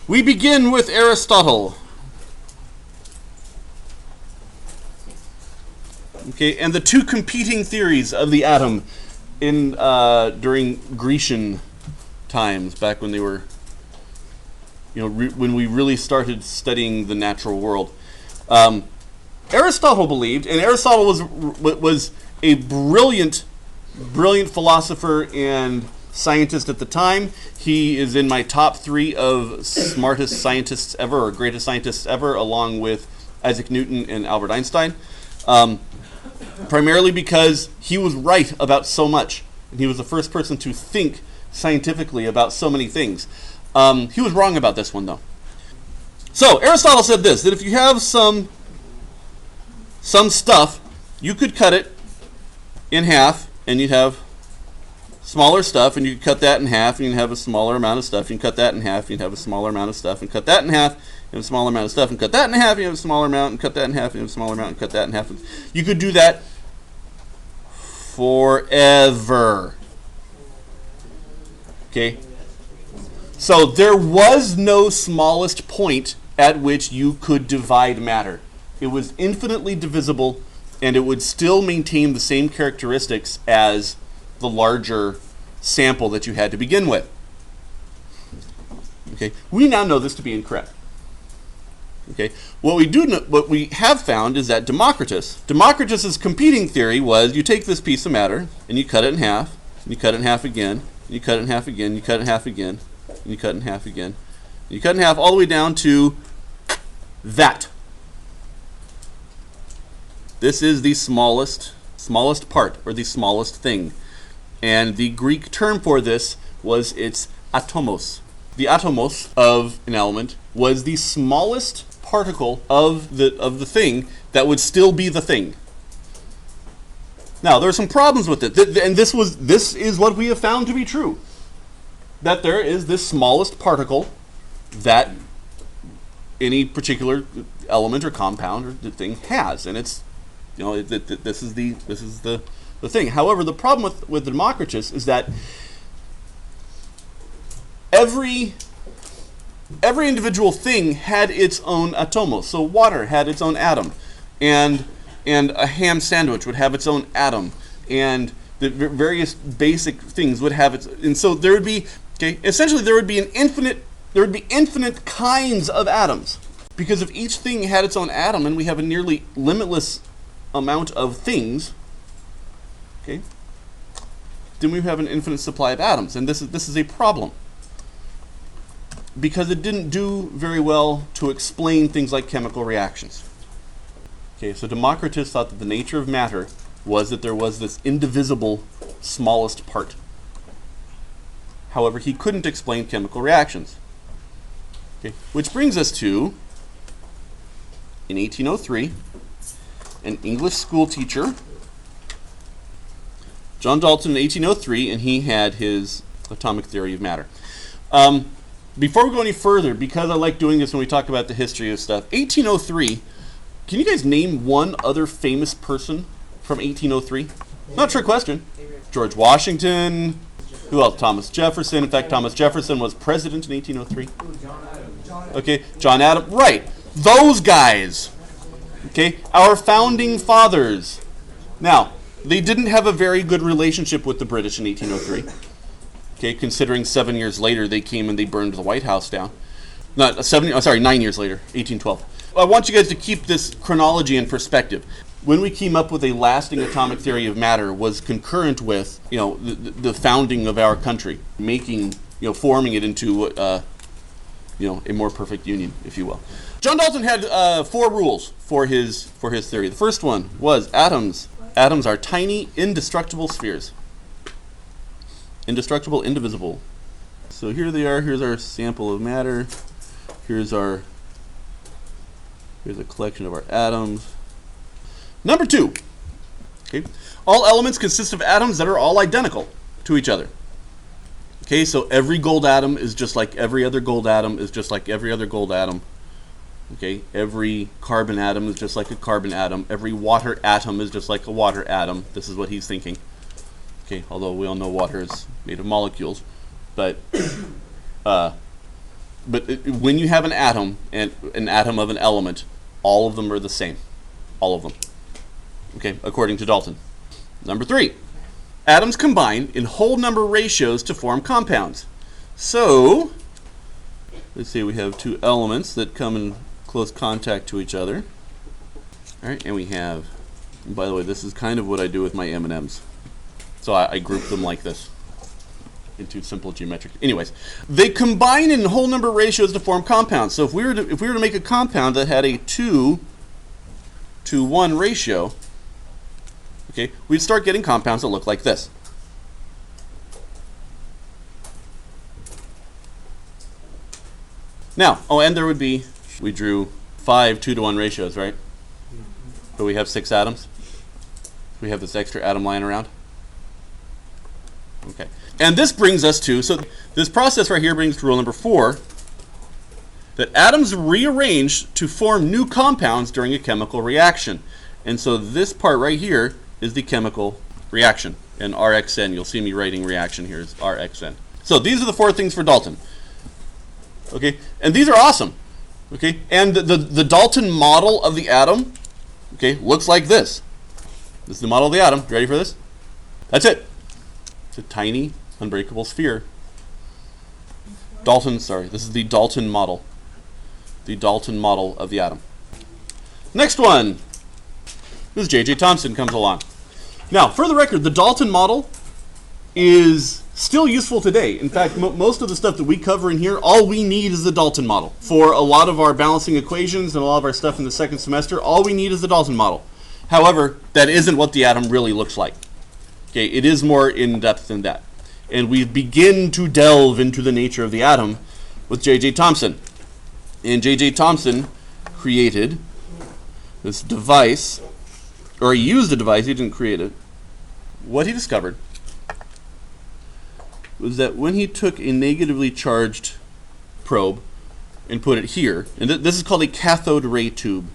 We begin with Aristotle. Okay, and the two competing theories of the atom in during Grecian times, back when they were, when we really started studying the natural world. Aristotle believed, and Aristotle was a brilliant philosopher and scientist at the time. He is in my top 3 of smartest scientists ever, or greatest scientists ever, along with Isaac Newton and Albert Einstein. Primarily because he was right about so much, and he was the first person to think scientifically about so many things. He was wrong about this one, though. So Aristotle said this: that if you have some stuff, you could cut it in half, and you'd have smaller stuff, and you could cut that in half, and you'd have a smaller amount of stuff. You can cut that in half, and you'd have a smaller amount of stuff, and cut that in half, and a smaller amount of stuff, and cut that in half, and you have a smaller amount, and cut that in half, and you have a smaller amount, and cut that in half. You could do that forever. Okay? So there was no smallest point at which you could divide matter. It was infinitely divisible, and it would still maintain the same characteristics as the larger sample that you had to begin with. Okay? We now know this to be incorrect. Okay? What we have found is that Democritus's competing theory was: you take this piece of matter and you cut it in half, and you cut it in half again, and you cut it in half again, you cut it in half again, and you cut it in half again, and you cut it in half all the way down to that. This is the smallest part, or the smallest thing. And the Greek term for this was its atomos. The atomos of an element was the smallest particle of the thing that would still be the thing. Now, there are some problems with it, and this is what we have found to be true. That there is this smallest particle that any particular element or compound or thing has, and it's this is the thing. However, the problem with Democritus is that every individual thing had its own atomos. So water had its own atom, and a ham sandwich would have its own atom, and the various basic things would have its. And so there would be essentially there would be infinite kinds of atoms, because if each thing had its own atom, and we have a nearly limitless amount of things, okay, then we have an infinite supply of atoms, and this is a problem, because it didn't do very well to explain things like chemical reactions. Okay, so Democritus thought that the nature of matter was that there was this indivisible smallest part. However, he couldn't explain chemical reactions. Okay, which brings us to, in 1803, an English school teacher, John Dalton, in 1803, and he had his atomic theory of matter. Before we go any further, because I like doing this when we talk about the history of stuff, 1803, can you guys name one other famous person from 1803? Not a trick question. George Washington. Who else? Thomas Jefferson. In fact, Thomas Jefferson was president in 1803. Okay, John Adams. Right. Those guys. Okay, our founding fathers. Now, they didn't have a very good relationship with the British in 1803. Okay, considering 7 years later they came and they burned the White House down. 9 years later, 1812. I want you guys to keep this chronology in perspective. When we came up with a lasting atomic theory of matter was concurrent with, the founding of our country, forming it into, a more perfect union, if you will. John Dalton had 4 rules for his theory. The first one was atoms. Atoms are tiny, indestructible spheres. Indestructible, indivisible. So here they are. Here's our sample of matter. Here's a collection of our atoms. Number 2. Okay. All elements consist of atoms that are all identical to each other. Okay, so every gold atom is just like every other gold atom is just like every other gold atom. Okay, every carbon atom is just like a carbon atom. Every water atom is just like a water atom. This is what he's thinking. Okay, although we all know water is made of molecules, but when you have an atom and an atom of an element, all of them are the same. All of them. Okay, according to Dalton. Number 3. Atoms combine in whole number ratios to form compounds. So, let's see, we have two elements that come in close contact to each other. All right, and we have, and by the way, this is kind of what I do with my M&Ms. So I group them like this into simple geometric. Anyways, they combine in whole number ratios to form compounds. So if we were to make a compound that had a 2-to-1 ratio, okay, we'd start getting compounds that look like this. Now, and there would be, we drew 5 2-to-1 ratios, right? But we have 6 atoms. We have this extra atom lying around. Okay. And this brings us to, so this process right here brings to rule number 4, that atoms rearrange to form new compounds during a chemical reaction. And so this part right here is the chemical reaction. And RxN, you'll see me writing reaction here is RxN. So these are the 4 things for Dalton. Okay, and these are awesome. Okay, and the Dalton model of the atom, okay, looks like this. This is the model of the atom. You ready for this? That's it. It's a tiny, unbreakable sphere. This is the Dalton model. The Dalton model of the atom. Next one. This is J.J. Thomson comes along. Now, for the record, the Dalton model is still useful today. In fact, most of the stuff that we cover in here, all we need is the Dalton model. For a lot of our balancing equations and a lot of our stuff in the second semester, all we need is the Dalton model. However, that isn't what the atom really looks like. Okay, it is more in-depth than that. And we begin to delve into the nature of the atom with J.J. Thomson. And J.J. Thomson created this device, or he used a device, he didn't create it. What he discovered was that when he took a negatively charged probe and put it here, and this is called a cathode ray tube.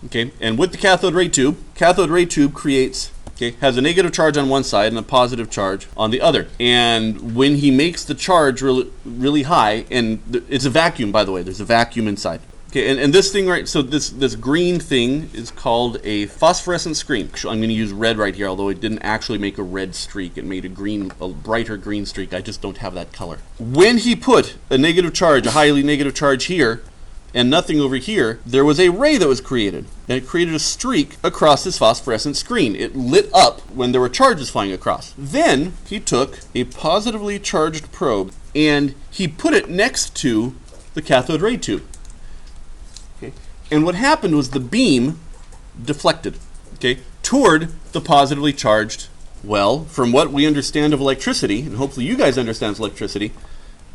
Okay, and with the cathode ray tube creates, okay, has a negative charge on one side and a positive charge on the other. And when he makes the charge really high, and it's a vacuum, by the way, there's a vacuum inside. Okay, and this thing right, so this green thing is called a phosphorescent screen. I'm going to use red right here, although it didn't actually make a red streak. It made a brighter green streak. I just don't have that color. When he put a negative charge, a highly negative charge here, and nothing over here, there was a ray that was created. And it created a streak across this phosphorescent screen. It lit up when there were charges flying across. Then he took a positively charged probe and he put it next to the cathode ray tube. Okay. And what happened was the beam deflected, okay, toward the positively charged. Well, from what we understand of electricity, and hopefully you guys understand electricity,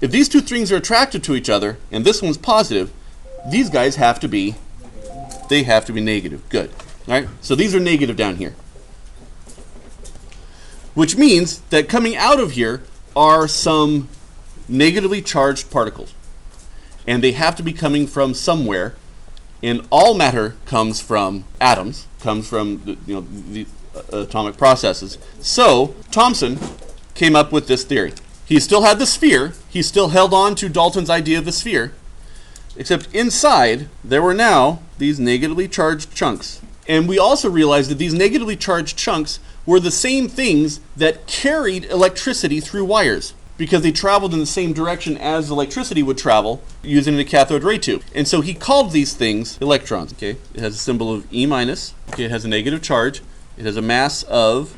if these two things are attracted to each other and this one's positive, these guys have to be negative. Good. All right? So these are negative down here. Which means that coming out of here are some negatively charged particles. And they have to be coming from somewhere. And all matter comes from atoms, comes from the atomic processes. So Thomson came up with this theory. He still had the sphere. He still held on to Dalton's idea of the sphere. Except inside, there were now these negatively charged chunks. And we also realized that these negatively charged chunks were the same things that carried electricity through wires, because they traveled in the same direction as electricity would travel using the cathode ray tube. And so he called these things electrons. Okay, it has a symbol of E minus. Okay, it has a negative charge. It has a mass of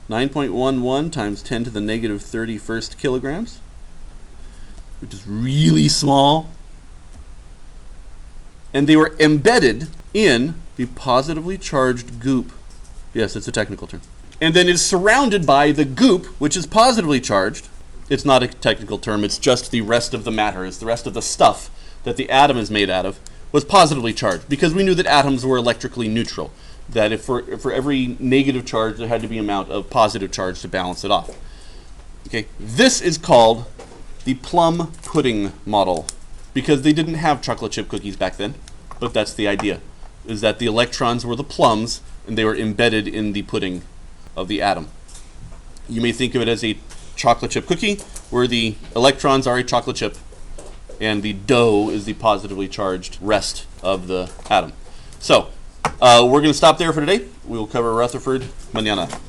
9.11 times 10 to the negative 31st kilograms, which is really small. And they were embedded in the positively charged goop. Yes, it's a technical term. And then it's surrounded by the goop, which is positively charged. It's not a technical term, it's just the rest of the matter. It's the rest of the stuff that the atom is made out of was positively charged, because we knew that atoms were electrically neutral. That if for every negative charge, there had to be an amount of positive charge to balance it off. Okay, this is called the plum pudding model, because they didn't have chocolate chip cookies back then, but that's the idea, is that the electrons were the plums and they were embedded in the pudding of the atom. You may think of it as a chocolate chip cookie where the electrons are a chocolate chip and the DO is the positively charged rest of the atom. So we're going to stop there for today. We will cover Rutherford mañana.